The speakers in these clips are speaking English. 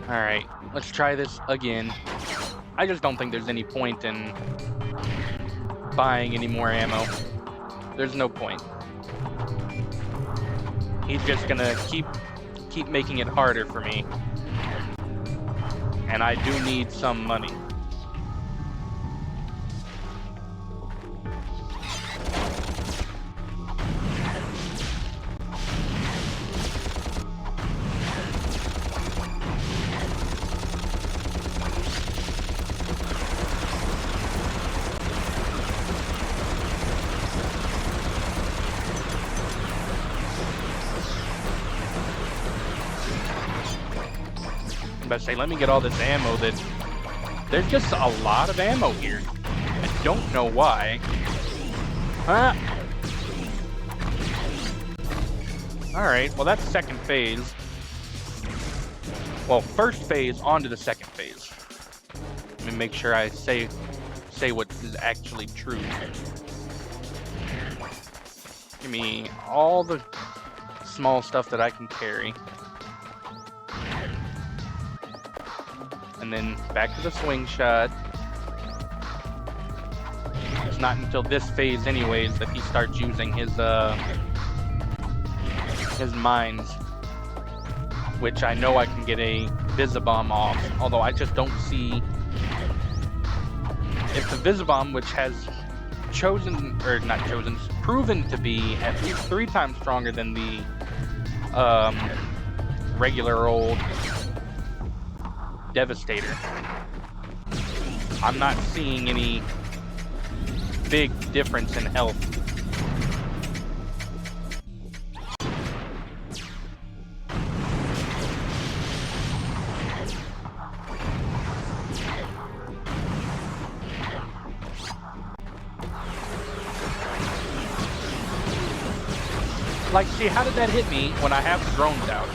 Alright, let's try this again. I just don't think there's any point in buying any more ammo. There's no point. He's just gonna keep making it harder for me. And I do need some money. I say, let me get all this ammo. There's just a lot of ammo here. I don't know why. Ah. Alright, well that's second phase. Well, first phase onto the second phase. Let me make sure I say what is actually true. Give me all the small stuff that I can carry. And then back to the swing shot. It's not until this phase anyways that he starts using his mines. Which I know I can get a Visibomb off, although I just don't see if the Visibomb, which has proven to be at least 3 times stronger than the regular old Devastator. I'm not seeing any big difference in health. Like, see, how did that hit me when I have the drones out?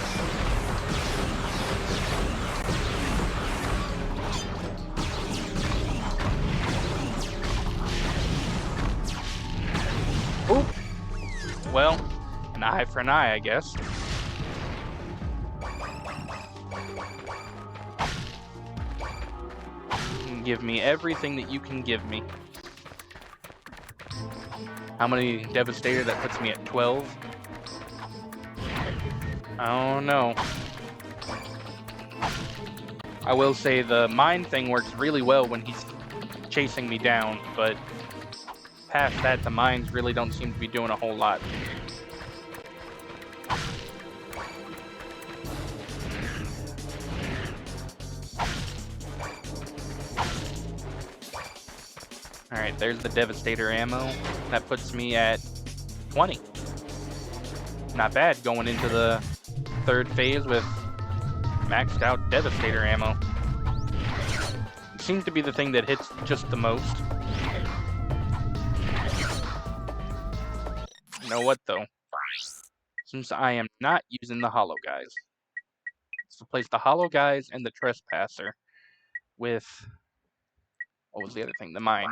Well, an eye for an eye, I guess. You can give me everything that you can give me. How many Devastator? That puts me at 12. I don't know. I will say the mine thing works really well when he's chasing me down, but past that, the mines really don't seem to be doing a whole lot. Alright, there's the Devastator ammo. That puts me at 20. Not bad going into the third phase with maxed out Devastator ammo. It seems to be the thing that hits just the most. You know what though? Since I am not using the hollow guys, let's replace the hollow guys and the trespasser with, what was the other thing? The mine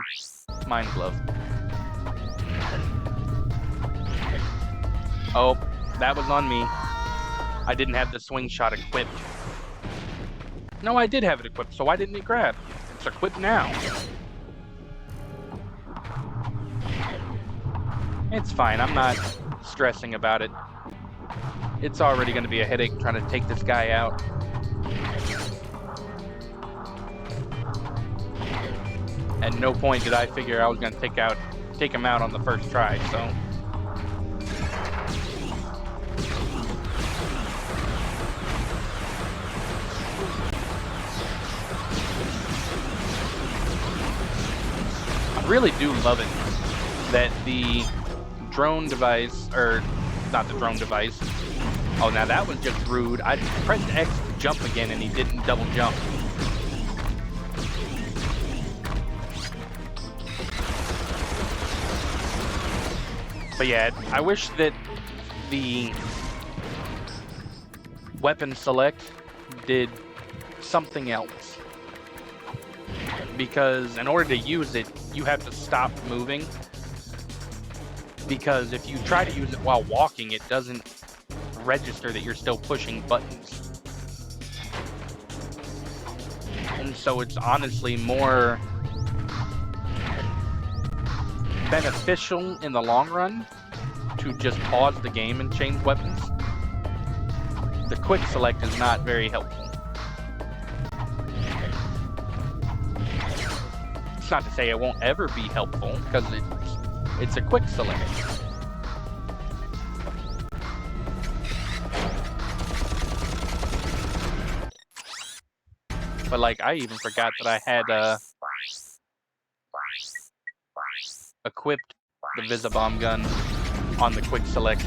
glove. Oh, that was on me. I didn't have the swing shot equipped. No, I did have it equipped, so why didn't it grab? It's equipped now. It's fine, I'm not stressing about it. It's already going to be a headache trying to take this guy out. At no point did I figure I was going to take him out on the first try, so. I really do love it that the drone device, or not the drone device. Oh, now that was just rude. I pressed X to jump again and he didn't double jump. But yeah, I wish that the weapon select did something else. Because in order to use it, you have to stop moving. Because if you try to use it while walking, it doesn't register that you're still pushing buttons. So it's honestly more beneficial in the long run to just pause the game and change weapons. The quick select is not very helpful. It's not to say it won't ever be helpful, because it's a quick select. But like, I even forgot that I had equipped the Visibomb gun on the quick select.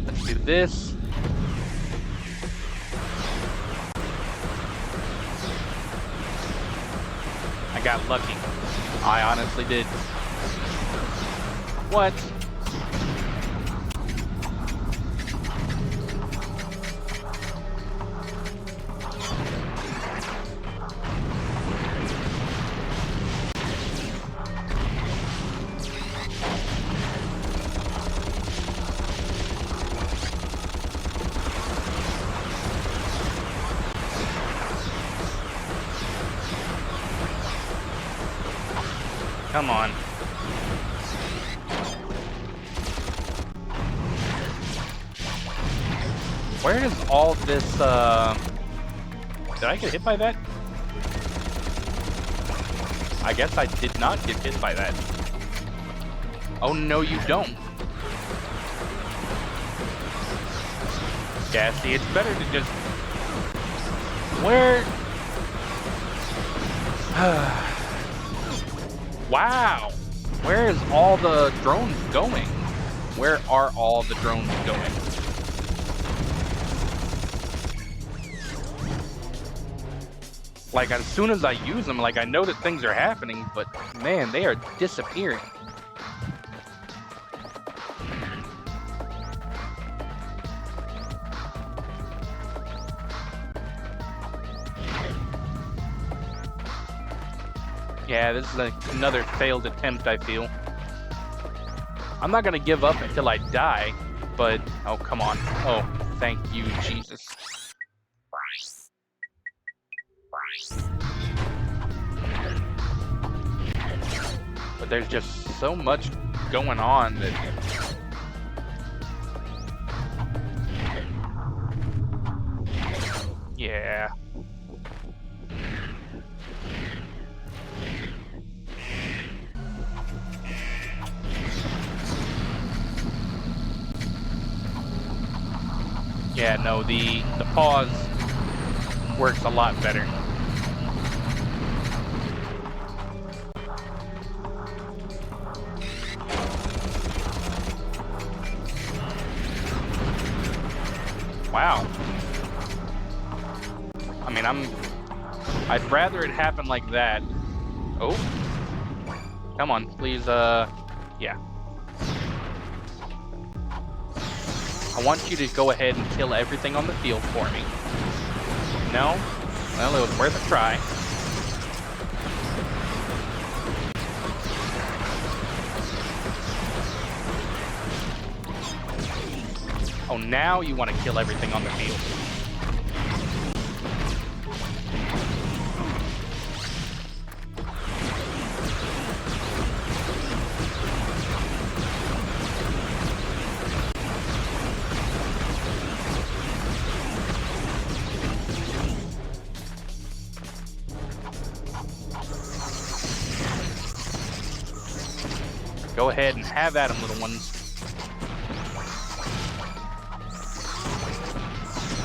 Let's do this. I got lucky. I honestly did. What? Come on. Where is all this, did I get hit by that? I guess I did not get hit by that. Oh, no, you don't. Yeah, see, it's better to just... Where... Wow! Where is all the drones going? Where are all the drones going? Like, as soon as I use them, like, I know that things are happening, but man, they are disappearing. Yeah, this is like another failed attempt, I feel. I'm not gonna give up until I die, but... Oh, come on. Oh, thank you, Jesus. But there's just so much going on that... Yeah. Yeah, no, the pause works a lot better. Wow. I mean, I'd rather it happen like that. Oh. Come on, please, yeah. I want you to go ahead and kill everything on the field for me. No? Well, it was worth a try. Oh, now you want to kill everything on the field. Go ahead and have at 'em, little ones.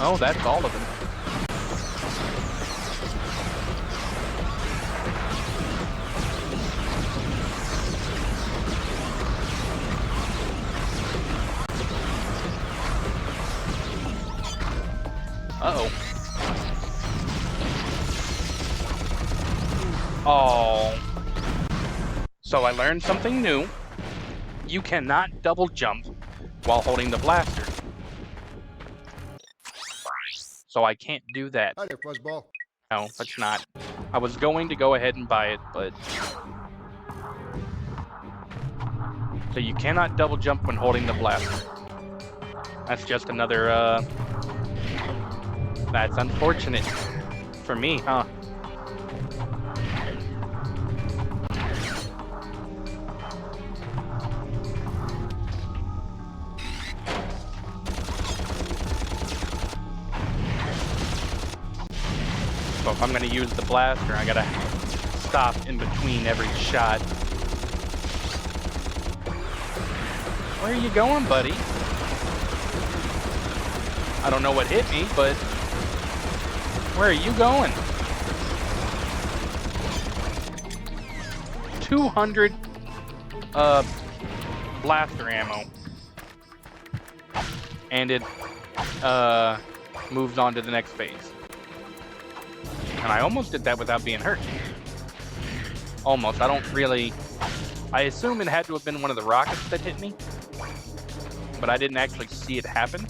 Oh, that's all of them. Uh-oh. Oh. So I learned something new. You cannot double jump while holding the blaster. So I can't do that. Hi there, Fuzzball. No, that's not. I was going to go ahead and buy it, but... So you cannot double jump when holding the blaster. That's just another, that's unfortunate for me, huh? So if I'm gonna use the blaster, I gotta stop in between every shot. Where are you going, buddy? I don't know what hit me, but where are you going? 200 blaster ammo. And it moves on to the next phase. And I almost did that without being hurt. Almost. I don't really... I assume it had to have been one of the rockets that hit me. But I didn't actually see it happen.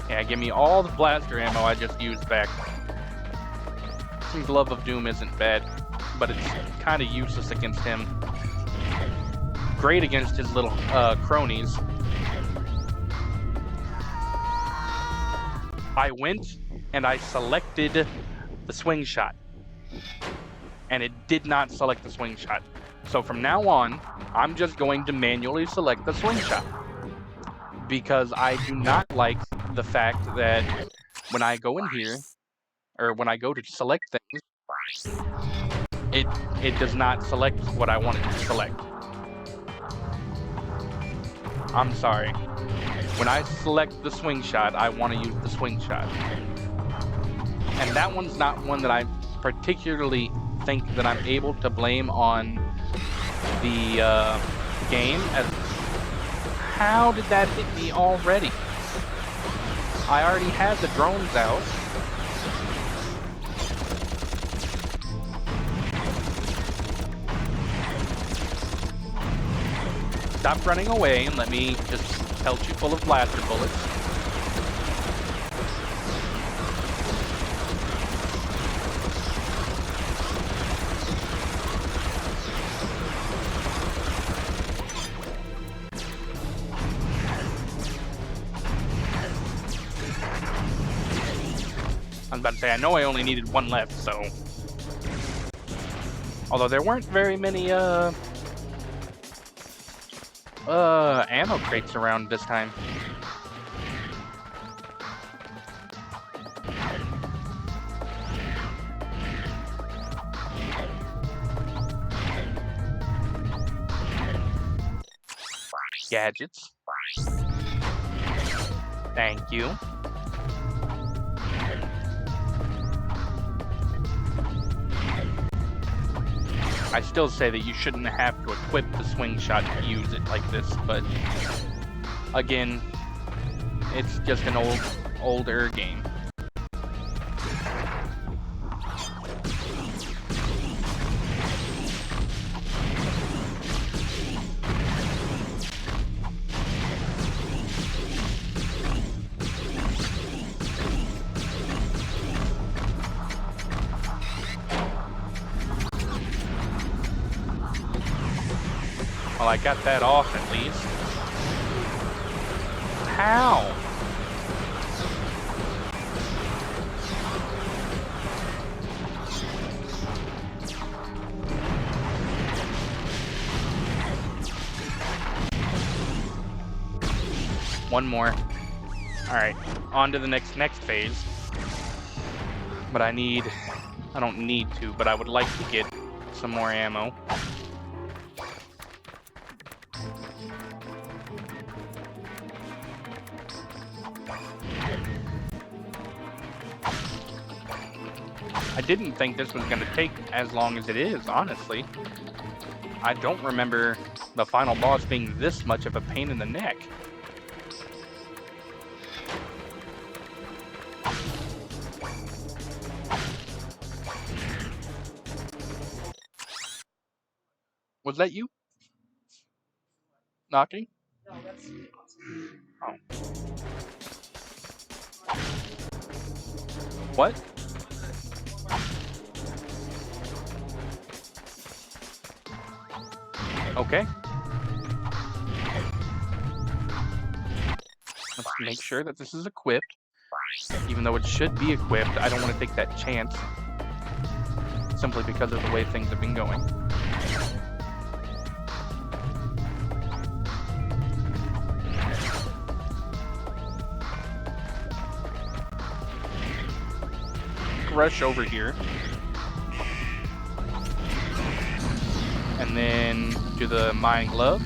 Yeah, give me all the blaster ammo I just used back. Glove of Doom isn't bad, but it's kind of useless against him. Great against his little cronies. I went and I selected the swing shot, and it did not select the swing shot. So from now on, I'm just going to manually select the swing shot, because I do not like the fact that when I go in here, or when I go to select things, it does not select what I want it to select. I'm sorry. When I select the swing shot, I want to use the swing shot. And that one's not one that I particularly think that I'm able to blame on the game. How did that hit me already? I already had the drones out. Stop running away and let me just pelt you full of blaster bullets. I was about to say, I know I only needed one left, so... Although there weren't very many, ammo crates around this time. Gadgets. Thank you. I still say that you shouldn't have to equip the swing shot to use it like this, but again, it's just an older game. Well, I got that off at least. How? One more. Alright, on to the next phase. But I don't need to, but I would like to get some more ammo. I didn't think this was going to take as long as it is, honestly. I don't remember the final boss being this much of a pain in the neck. Was that you? Knocking? No, that's... Oh. What? Okay. Let's make sure that this is equipped. Even though it should be equipped, I don't want to take that chance. Simply because of the way things have been going. Rush over here. And then do the Mind Glove.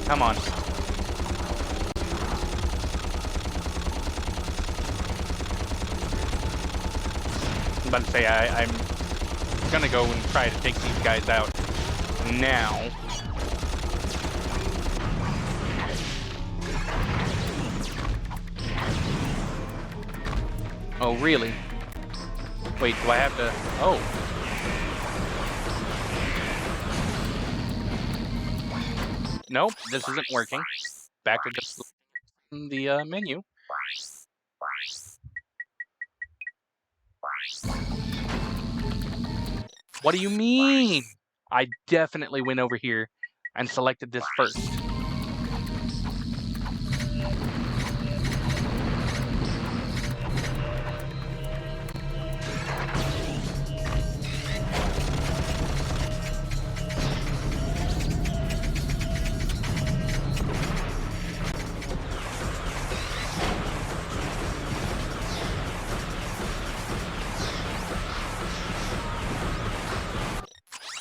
Come on. I'm about to say, I'm gonna go and try to take these guys out now. Oh, really? Wait, do I have to... Oh. Nope, this isn't working. Back to just the menu. What do you mean? I definitely went over here and selected this first.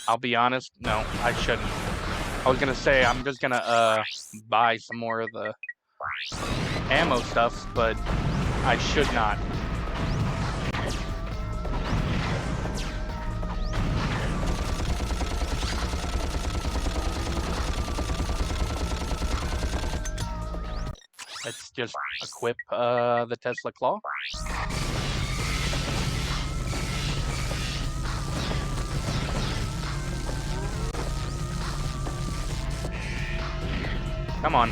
I'll be honest, no, I shouldn't. I was gonna say I'm just gonna buy some more of the ammo stuff, but I should not. Let's just equip the Tesla Claw. Come on.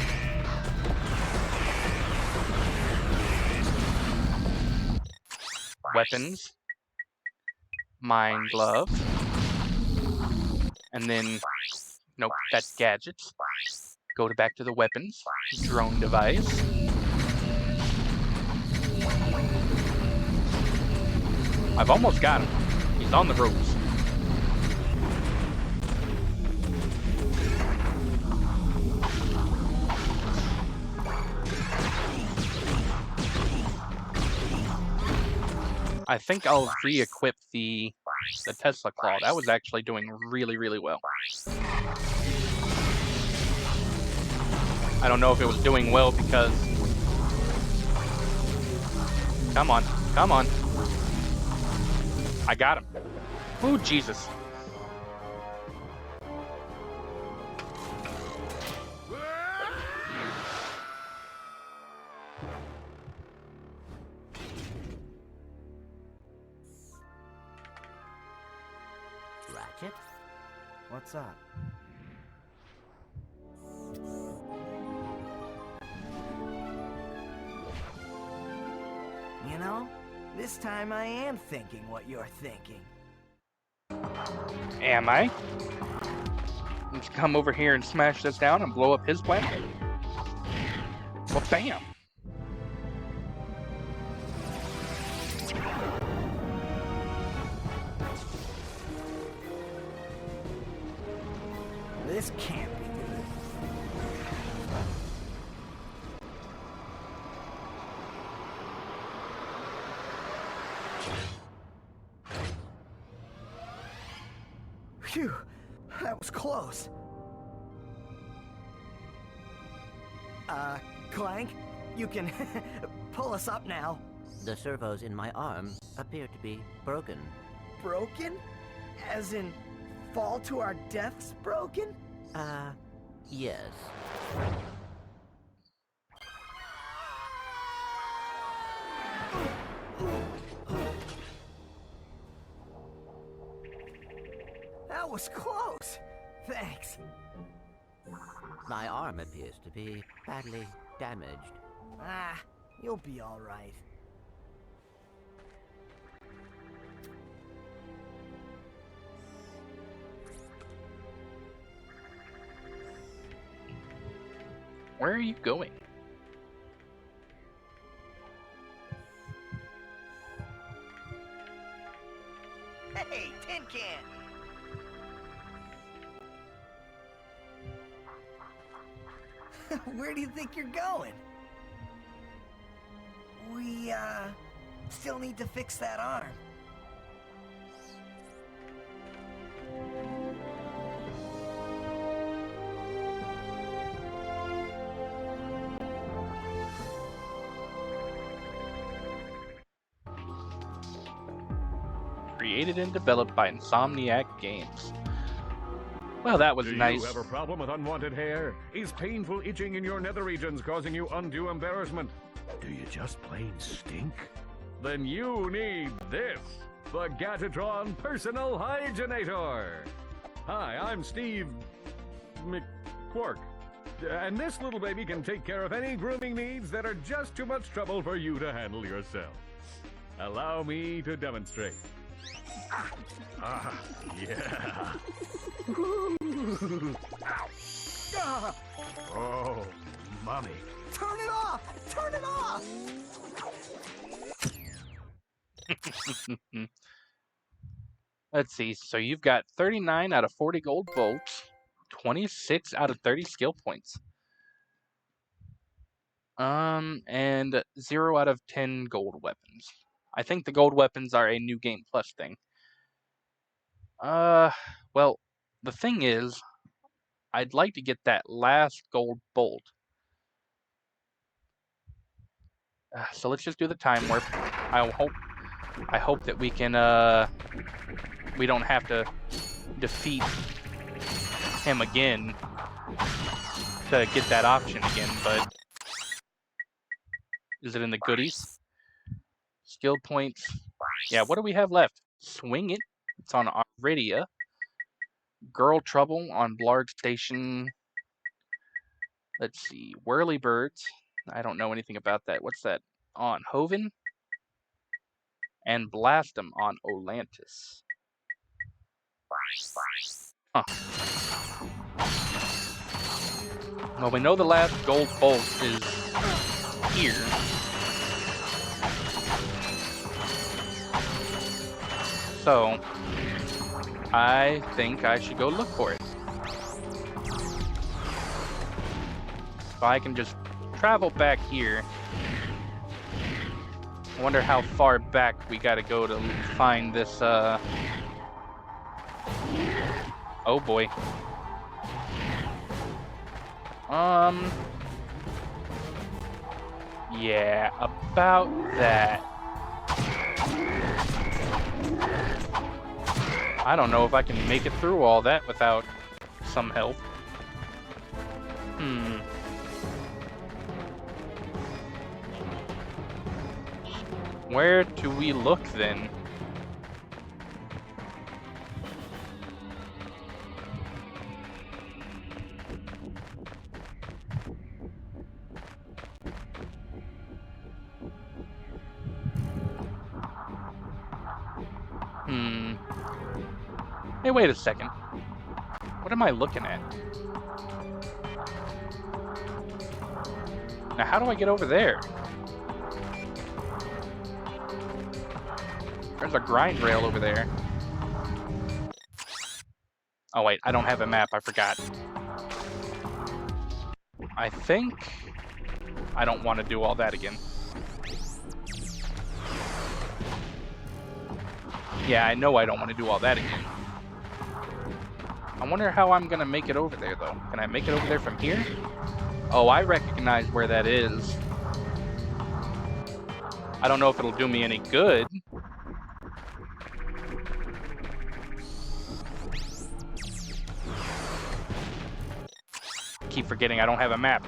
Weapons. Mind Glove. And then, nope, that's gadgets. Go back to the weapons. Drone device. I've almost got him. He's on the ropes. I think I'll re-equip the Tesla Claw. That was actually doing really, really well. I don't know if it was doing well because... Come on, come on. I got him. Ooh, Jesus. Ratchet? What's up? You know, this time I am thinking what you're thinking. Am I? Let's come over here and smash this down and blow up his planet. Well, bam! This can't be good. Phew, that was close. Clank, you can pull us up now. The servos in my arm appear to be broken. Broken? As in, fall to our deaths broken? Yes. That was close. Thanks. My arm appears to be badly damaged. Ah, you'll be all right. Where are you going? Hey, tin can! Where do you think you're going? We, still need to fix that arm. Created and developed by Insomniac Games. Well, that was nice. Do you have a problem with unwanted hair? Is painful itching in your nether regions causing you undue embarrassment? Do you just plain stink? Then you need this, the Gatatron Personal Hygienator. Hi, I'm Steve McQuark, and this little baby can take care of any grooming needs that are just too much trouble for you to handle yourself. Allow me to demonstrate. Yeah. Oh, mommy. Turn it off! Turn it off! Let's see. So you've got 39 out of 40 gold bolts, 26 out of 30 skill points. And 0 out of 10 gold weapons. I think the gold weapons are a new game plus thing. Well, the thing is, I'd like to get that last gold bolt. So let's just do the time warp. I hope that we can, we don't have to defeat him again to get that option again, but is it in the goodies? Skill points. Yeah, what do we have left? Swing It. It's on Aridia. Girl Trouble on Blarg Station. Let's see. Whirly Birds. I don't know anything about that. What's that? On Hoven. And Blast 'em on Olantis. Huh. Well, we know the last gold bolt is here. So, I think I should go look for it. If I can just travel back here. I wonder how far back we gotta go to find this, oh boy. Yeah, about that. I don't know if I can make it through all that without some help. Where do we look then? Hey, wait a second. What am I looking at? Now, how do I get over there? There's a grind rail over there. Oh wait, I don't have a map, I forgot. I think I don't want to do all that again. Yeah, I know I don't want to do all that again. I wonder how I'm gonna make it over there, though. Can I make it over there from here? Oh, I recognize where that is. I don't know if it'll do me any good. Keep forgetting I don't have a map.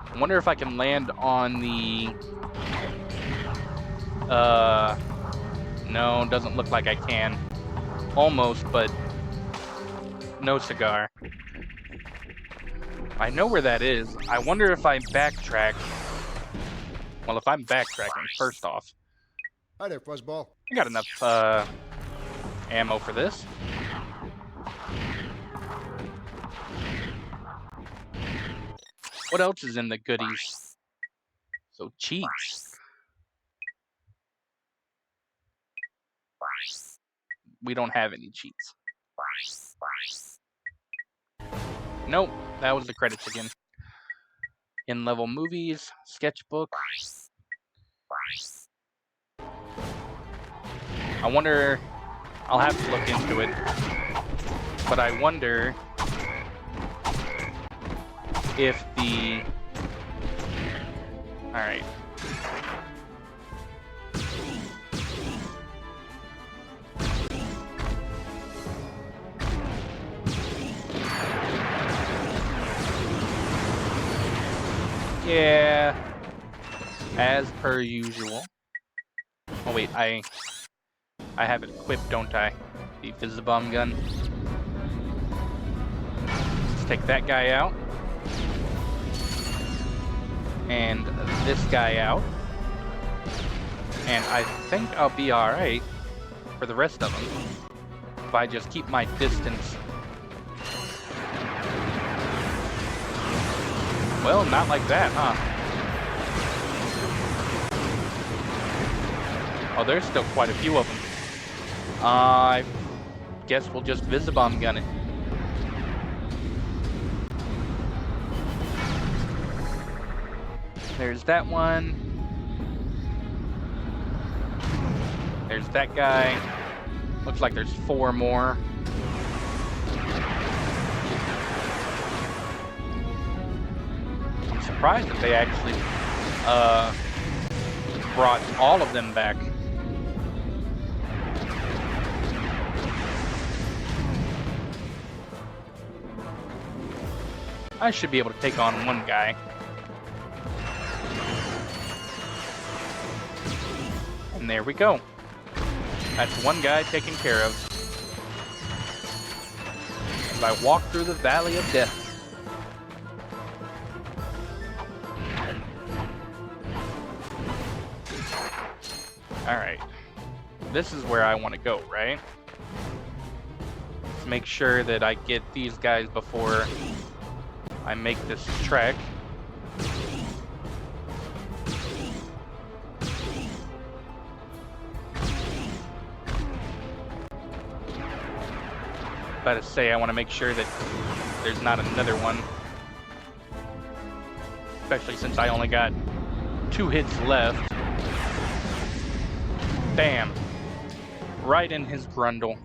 I wonder if I can land on the... No, doesn't look like I can. Almost, but no cigar. I know where that is. I wonder if I backtrack. Well, if I'm backtracking, first off. Hi there, Fuzzball. I got enough ammo for this. What else is in the goodies? So, cheats. We don't have any cheats. Nope, that was the credits again. In-level movies, sketchbook. I wonder... I'll have to look into it. But I wonder if the... Alright. Yeah, as per usual. Oh wait, I have it equipped, don't I? The Fizzbomb gun. Let's take that guy out. And this guy out. And I think I'll be alright for the rest of them if I just keep my distance. Well, not like that, huh? Oh, there's still quite a few of them. I guess we'll just Fizzbomb gun it. There's that one. There's that guy. Looks like there's 4 more. I'm surprised that they actually brought all of them back. I should be able to take on one guy. And there we go. That's one guy taken care of. As I walk through the Valley of Death. Alright. This is where I want to go, right? Let's make sure that I get these guys before I make this trek. About to say, I want to make sure that there's not another one. Especially since I only got 2 hits left. Bam. Right in his grundle.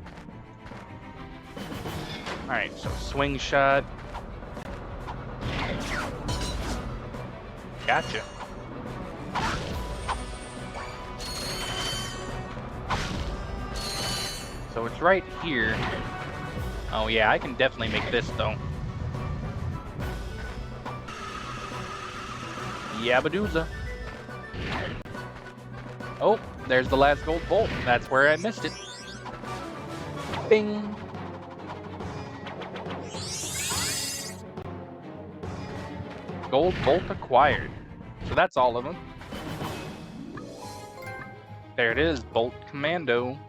Alright, so swing shot. Gotcha. So it's right here. Oh yeah, I can definitely make this though. Yabadooza. Oh, there's the last gold bolt. That's where I missed it. Bing. Gold bolt acquired. So that's all of them. There it is, Bolt Commando.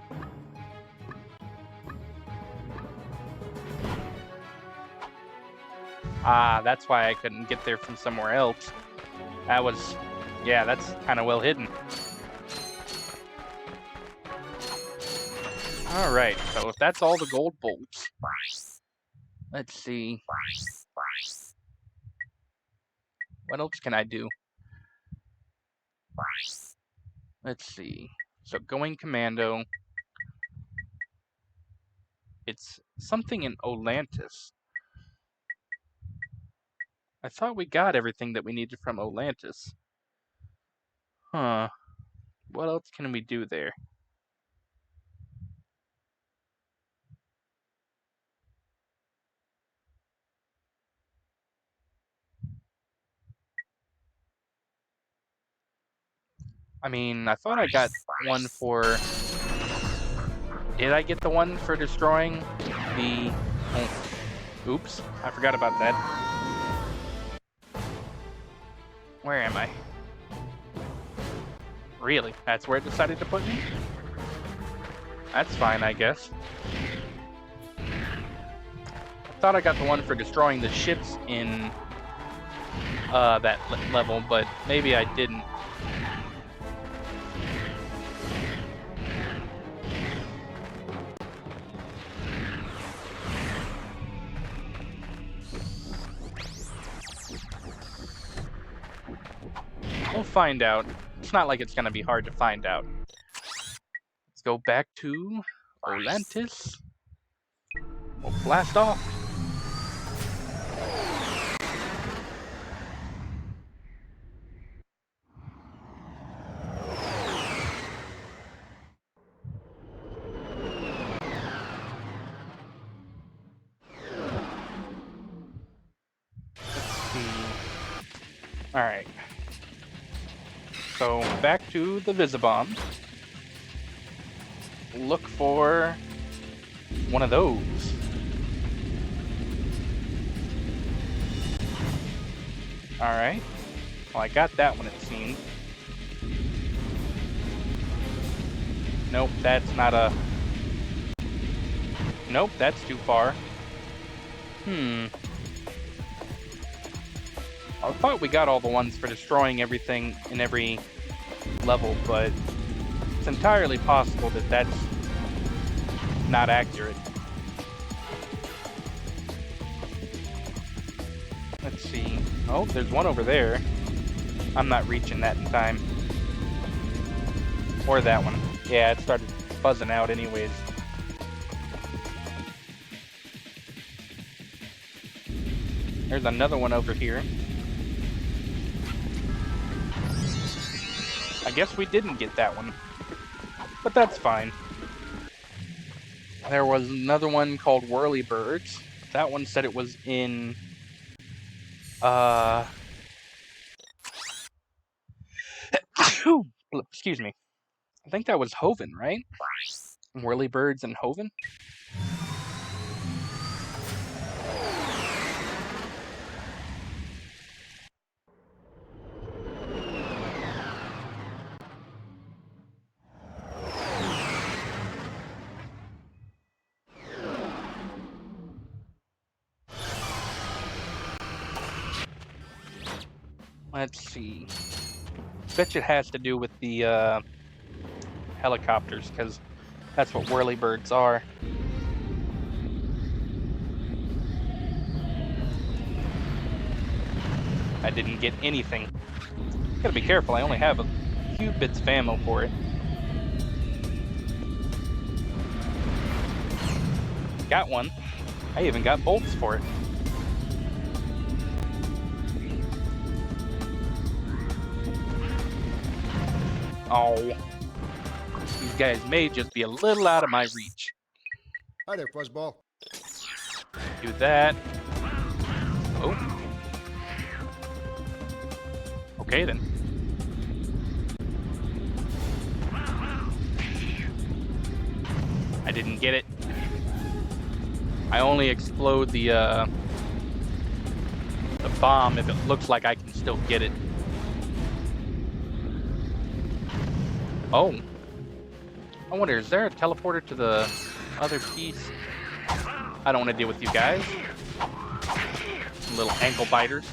Ah, that's why I couldn't get there from somewhere else. That was, yeah, that's kind of well hidden. Alright, so if that's all the gold bolts, let's see. What else can I do? Let's see. So going commando. It's something in Olantis. I thought we got everything that we needed from Olantis. Huh. What else can we do there? I mean, I thought I got one for... Did I get the one for destroying the... Oh. Oops, I forgot about that. Where am I? Really? That's where it decided to put me? That's fine, I guess. I thought I got the one for destroying the ships in that level, but maybe I didn't. We'll find out. It's not like it's going to be hard to find out. Let's go back to Olantis. We'll blast off. Let's see. Alright. So, back to the Visibomb. Look for one of those. Alright. Well, I got that one, it seems. Nope, that's not a... Nope, that's too far. I thought we got all the ones for destroying everything in every level, but it's entirely possible that that's not accurate. Let's see. Oh, there's one over there. I'm not reaching that in time. Or that one. Yeah, it started buzzing out anyways. There's another one over here. I guess we didn't get that one, but that's fine. There was another one called Whirlybirds. That one said it was in, excuse me. I think that was Hoven, right? Whirlybirds and Hoven? Let's see. Bet you it has to do with the helicopters, because that's what whirlybirds are. I didn't get anything. Gotta be careful, I only have a few bits of ammo for it. Got one. I even got bolts for it. Oh, these guys may just be a little out of my reach. Hi there, Fuzzball. Do that. Oh. Okay then. I didn't get it. I only explode the bomb if it looks like I can still get it. Oh. I wonder, is there a teleporter to the other piece? I don't want to deal with you guys. Little ankle biters.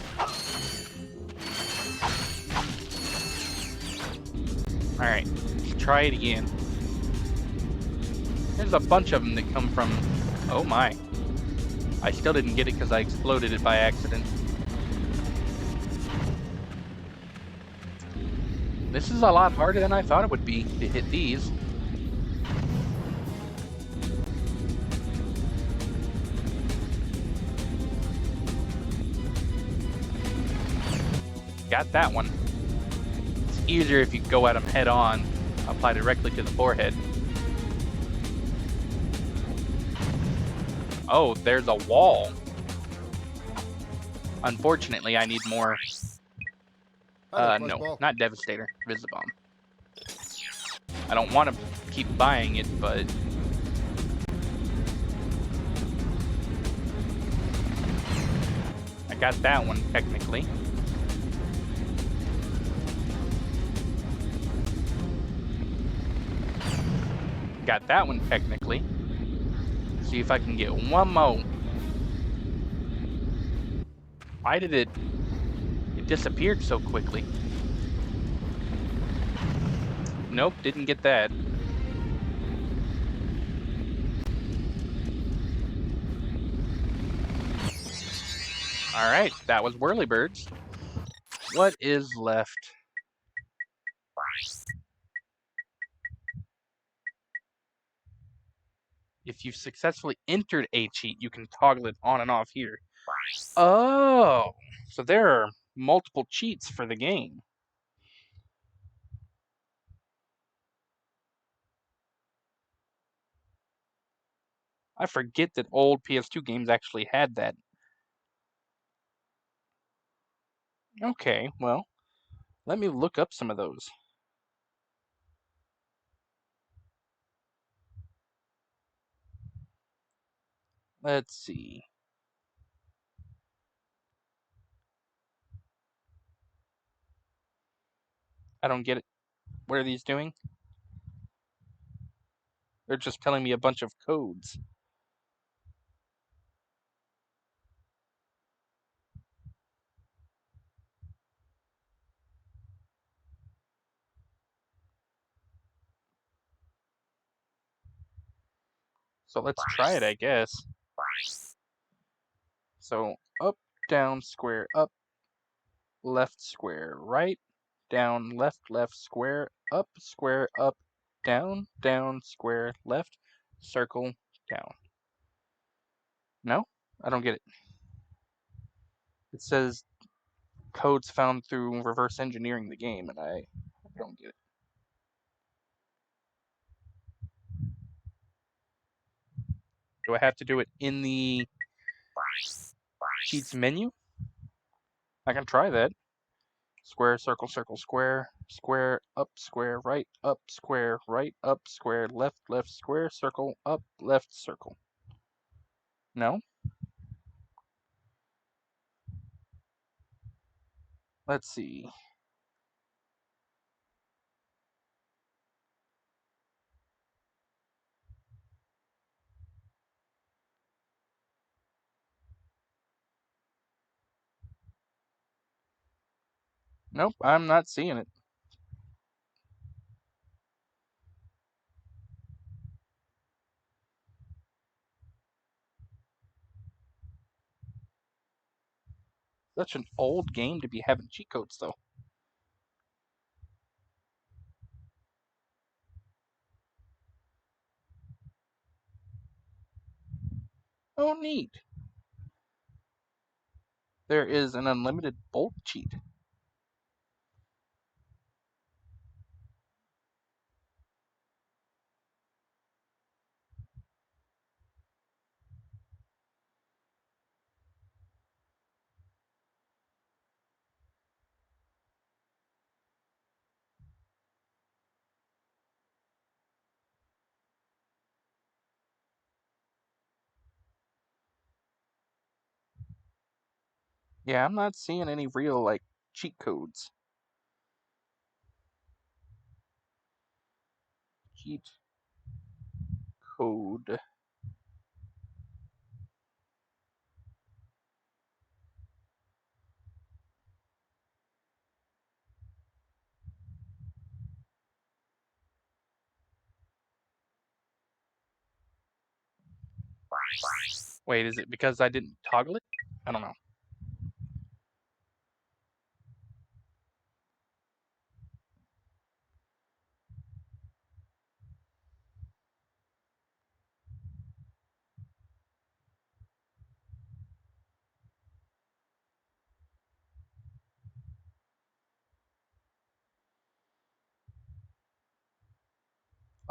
Alright, let's try it again. There's a bunch of them that come from... Oh my. I still didn't get it because I exploded it by accident. This is a lot harder than I thought it would be to hit these. Got that one. It's easier if you go at them head on, apply directly to the forehead. Oh, there's a wall. Unfortunately, I need more. Hi there, No, Fuzzball. not Devastator, Visibomb. I don't want to keep buying it, but I got that one technically. Got that one technically. See if I can get one more. Why did it disappeared so quickly? Nope, didn't get that. Alright, that was Whirlybirds. What is left? If you've successfully entered a cheat, you can toggle it on and off here. Oh, so there are multiple cheats for the game. I forget that old PS2 games actually had that. Okay, well, let me look up some of those. Let's see. I don't get it. What are these doing? They're just telling me a bunch of codes. So let's try it, I guess. So up, down, square, up, left, square, right, down, left, square, up, down, square, left, circle, down. No? I don't get it. It says codes found through reverse engineering the game, and I don't get it. Do I have to do it in the cheats menu? I can try that. Square, circle, square, square, up, right, up, left, square, circle, up, left, circle. No? Let's see. Nope, I'm not seeing it. Such an old game to be having cheat codes, though. Oh, neat. There is an unlimited bolt cheat. Yeah, I'm not seeing any real, like, cheat codes. Cheat code. Wait, is it because I didn't toggle it? I don't know.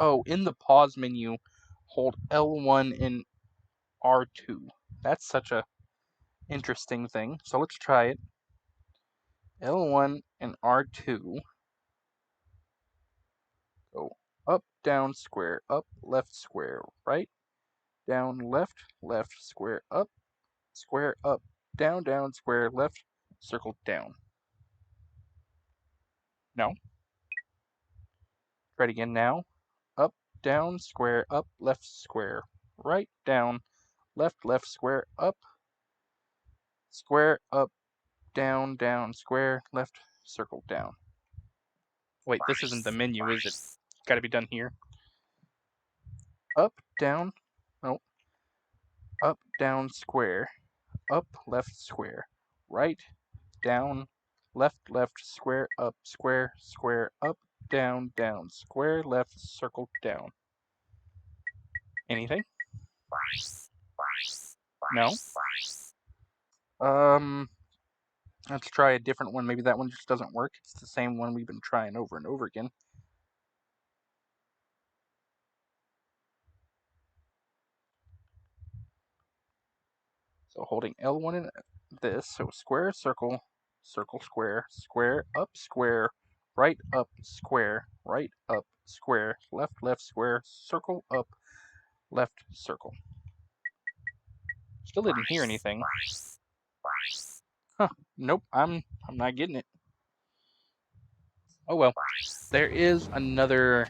Oh, in the pause menu, hold L1 and R2. That's such a interesting thing. So let's try it. L1 and R2. Go up, down, square, up, left, square, right, down, left, left, square, up, down, down, square, left, circle, down. No. Try it again now. Up, down, square, up, left, square, right, down, left, left, square, up, down, down, square, left, circle, down. Wait, this isn't the menu, is it? Gotta be done here. Up, down, no. Up, down, square, up, left, square, right, down, left, left, square, up, square, square, up, down, down, square, left, circle, down. Anything? No? Let's try a different one. Maybe that one just doesn't work. It's the same one we've been trying over and over again. So holding L1 in this, so square, circle, circle, square, square, up, square, right, up, square, right, up, square, left, left, square, circle, up, left, circle. Still didn't hear anything. Huh, nope, I'm not getting it. Oh well. There is another...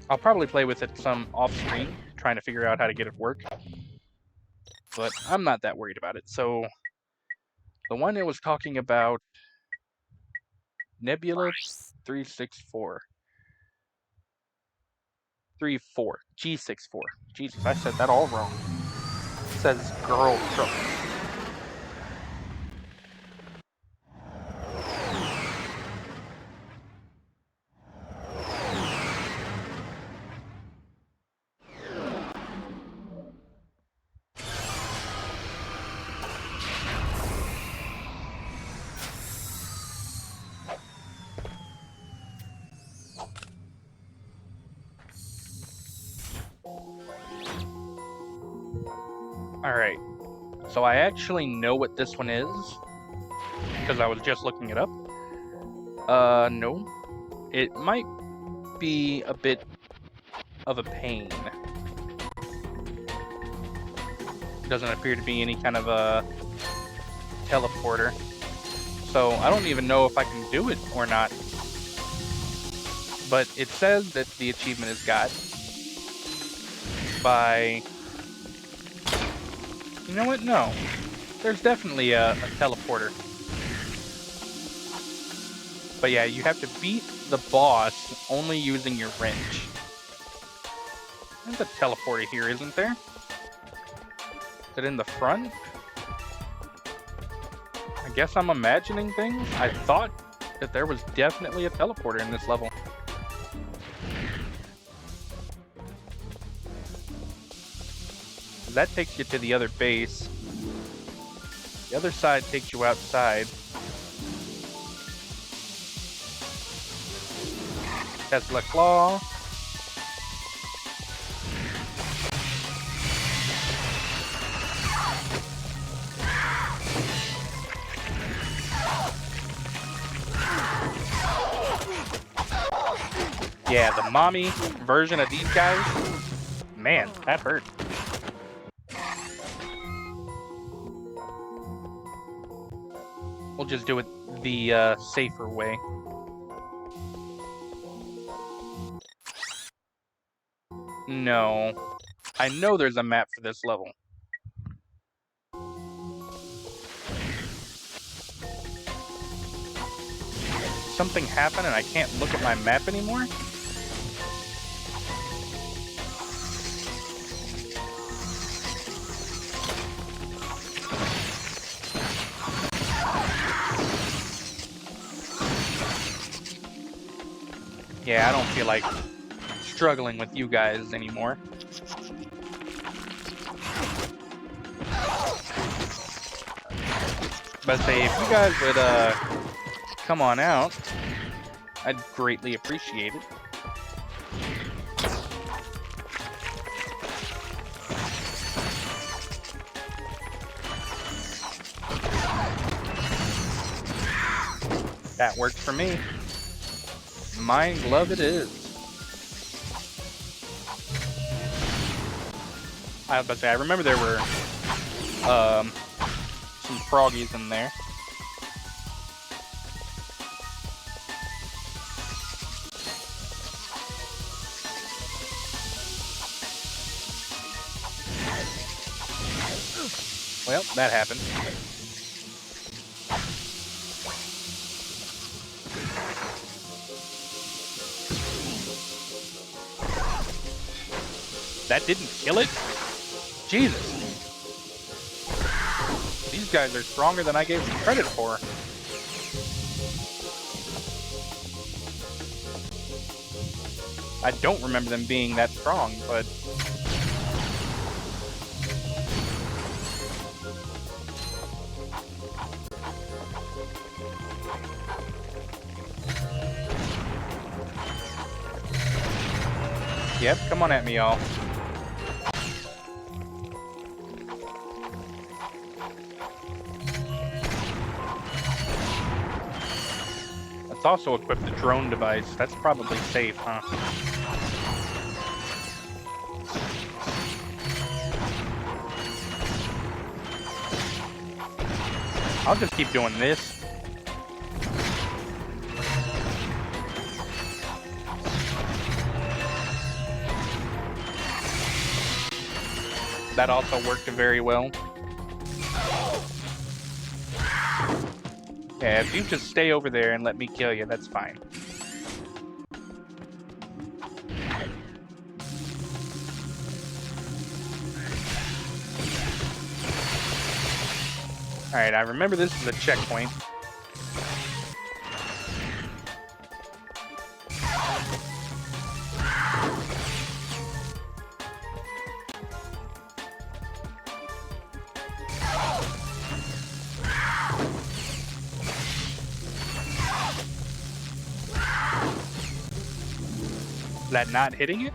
I'll probably play with it some off-screen, trying to figure out how to get it to work. But I'm not that worried about it. So, the one it was talking about, Nebula 364. 34. G64. Jesus, I said that all wrong. It says girl trouble. Alright, so I actually know what this one is, because I was just looking it up. No. It might be a bit of a pain. Doesn't appear to be any kind of a teleporter. So I don't even know if I can do it or not. But it says that the achievement is got by... You know what? No. There's definitely a teleporter. But yeah, you have to beat the boss only using your wrench. There's a teleporter here, isn't there? Is it in the front? I guess I'm imagining things. I thought that there was definitely a teleporter in this level. That takes you to the other base. The other side takes you outside. Tesla Claw. Yeah, the mommy version of these guys. Man, that hurt. We'll just do it the safer way. No. I know there's a map for this level. Something happened and I can't look at my map anymore? Yeah, I don't feel like struggling with you guys anymore. But say, if you guys would come on out, I'd greatly appreciate it. That works for me. Mine glove it is. I was about to say, I remember there were some froggies in there. Well, that happened. That didn't kill it? Jesus. These guys are stronger than I gave them credit for. I don't remember them being that strong, but... Yep, come on at me, y'all. Let's also equip the drone device. That's probably safe, huh? I'll just keep doing this. That also worked very well. Yeah, if you just stay over there and let me kill you, that's fine. Alright, I remember this is a checkpoint. Is that not hitting it?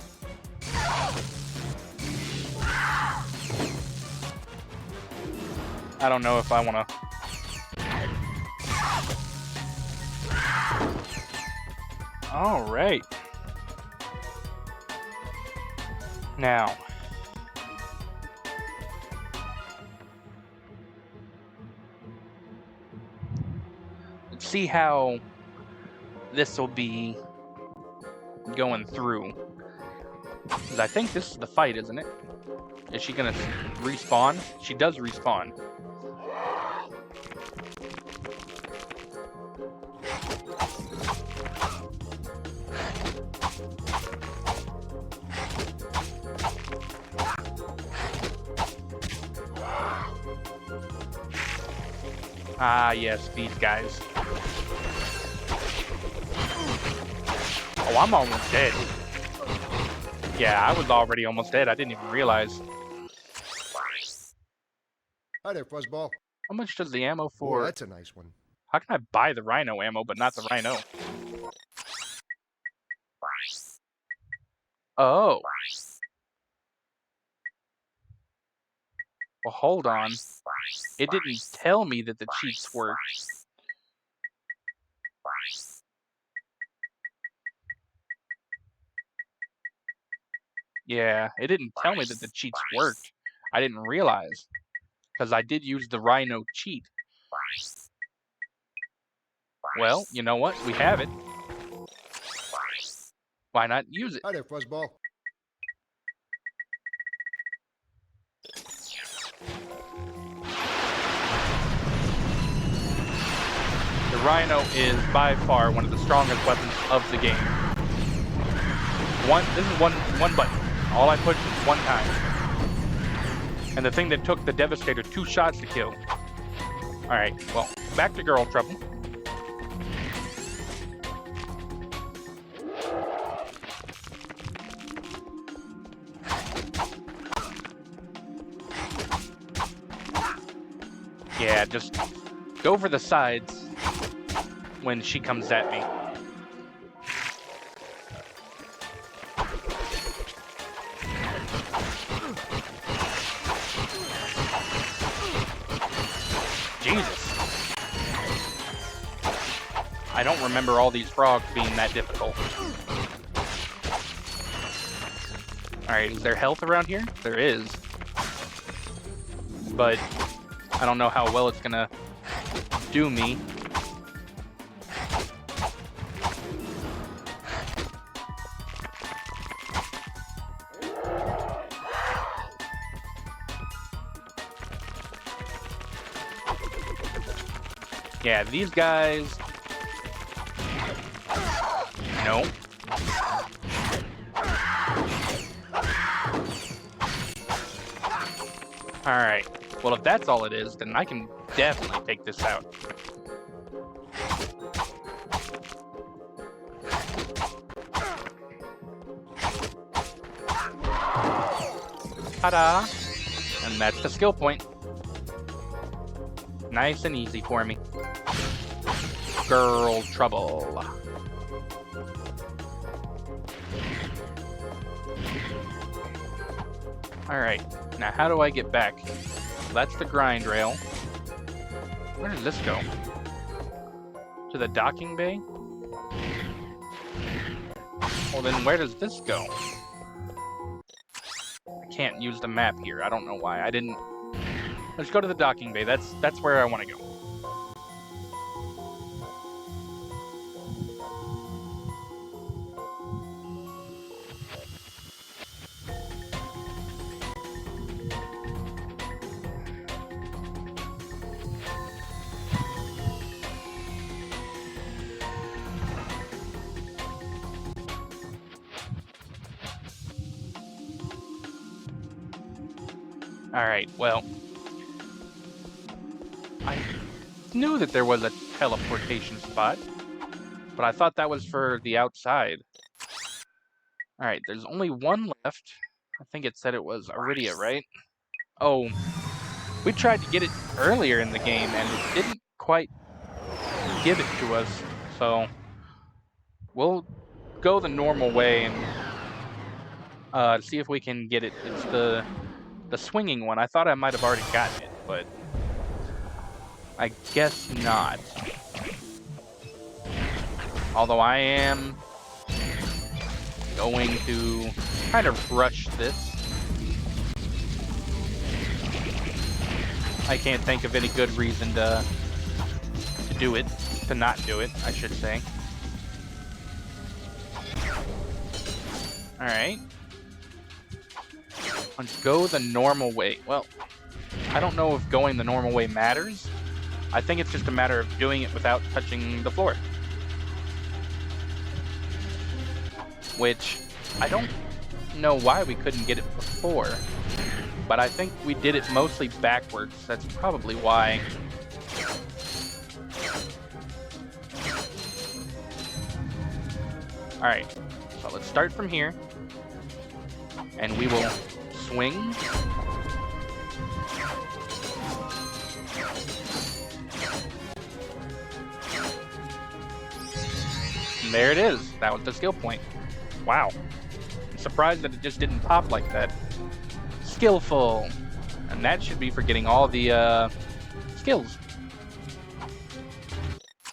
I don't know if I want to... All right. Now. Let's see how this will be going through. 'Cause I think this is the fight, isn't it? Is she gonna respawn? She does respawn. Ah, yes, these guys. Oh, I'm almost dead. Yeah, I was already almost dead. I didn't even realize. Hi there, Fuzzball. How much does the ammo for... Oh, that's a nice one. How can I buy the rhino ammo, but not the rhino? Oh. Well, hold on. It didn't tell me that the cheats worked. Yeah, it didn't tell me that the cheats worked. I didn't realize. Because I did use the rhino cheat. Well, you know what? We have it. Why not use it? Hi there, Fuzzball. The rhino is by far one of the strongest weapons of the game. This is one button. All I pushed is one time. And the thing that took the Devastator 2 shots to kill. Alright, well, back to girl trouble. Yeah, just go for the sides when she comes at me. Jesus. I don't remember all these frogs being that difficult. Alright, is there health around here? There is. But I don't know how well it's gonna do me. Yeah, these guys... No. Alright. Well, if that's all it is, then I can definitely take this out. Ta-da! And that's the skill point. Nice and easy for me. Girl trouble. Alright, now how do I get back? That's the grind rail. Where does this go? To the docking bay? Well then where does this go? I can't use the map here. I don't know why. I didn't... Let's go to the docking bay. That's where I want to go. Alright, well... I knew that there was a teleportation spot, but I thought that was for the outside. Alright, there's only one left. I think it said it was Iridia, right? Oh, we tried to get it earlier in the game, and it didn't quite give it to us, so... We'll go the normal way and see if we can get it. It's the swinging one. I thought I might have already gotten it, but I guess not. Although I am going to kind of rush this. I can't think of any good reason to do it, to not do it, I should say. Alright. Let's go the normal way. Well, I don't know if going the normal way matters. I think it's just a matter of doing it without touching the floor. Which, I don't know why we couldn't get it before. But I think we did it mostly backwards. That's probably why. Alright, so let's start from here. And we will swing. And there it is. That was the skill point. Wow. I'm surprised that it just didn't pop like that. Skillful. And that should be for getting all the skills.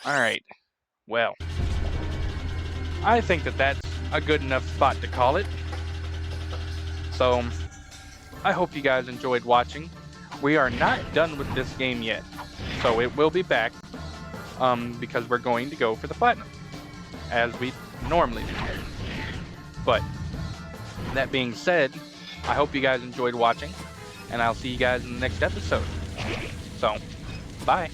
Alright. Well. I think that that's a good enough spot to call it. So, I hope you guys enjoyed watching. We are not done with this game yet. So it will be back. Because we're going to go for the platinum. As we normally do. But, that being said, I hope you guys enjoyed watching. And I'll see you guys in the next episode. So, bye.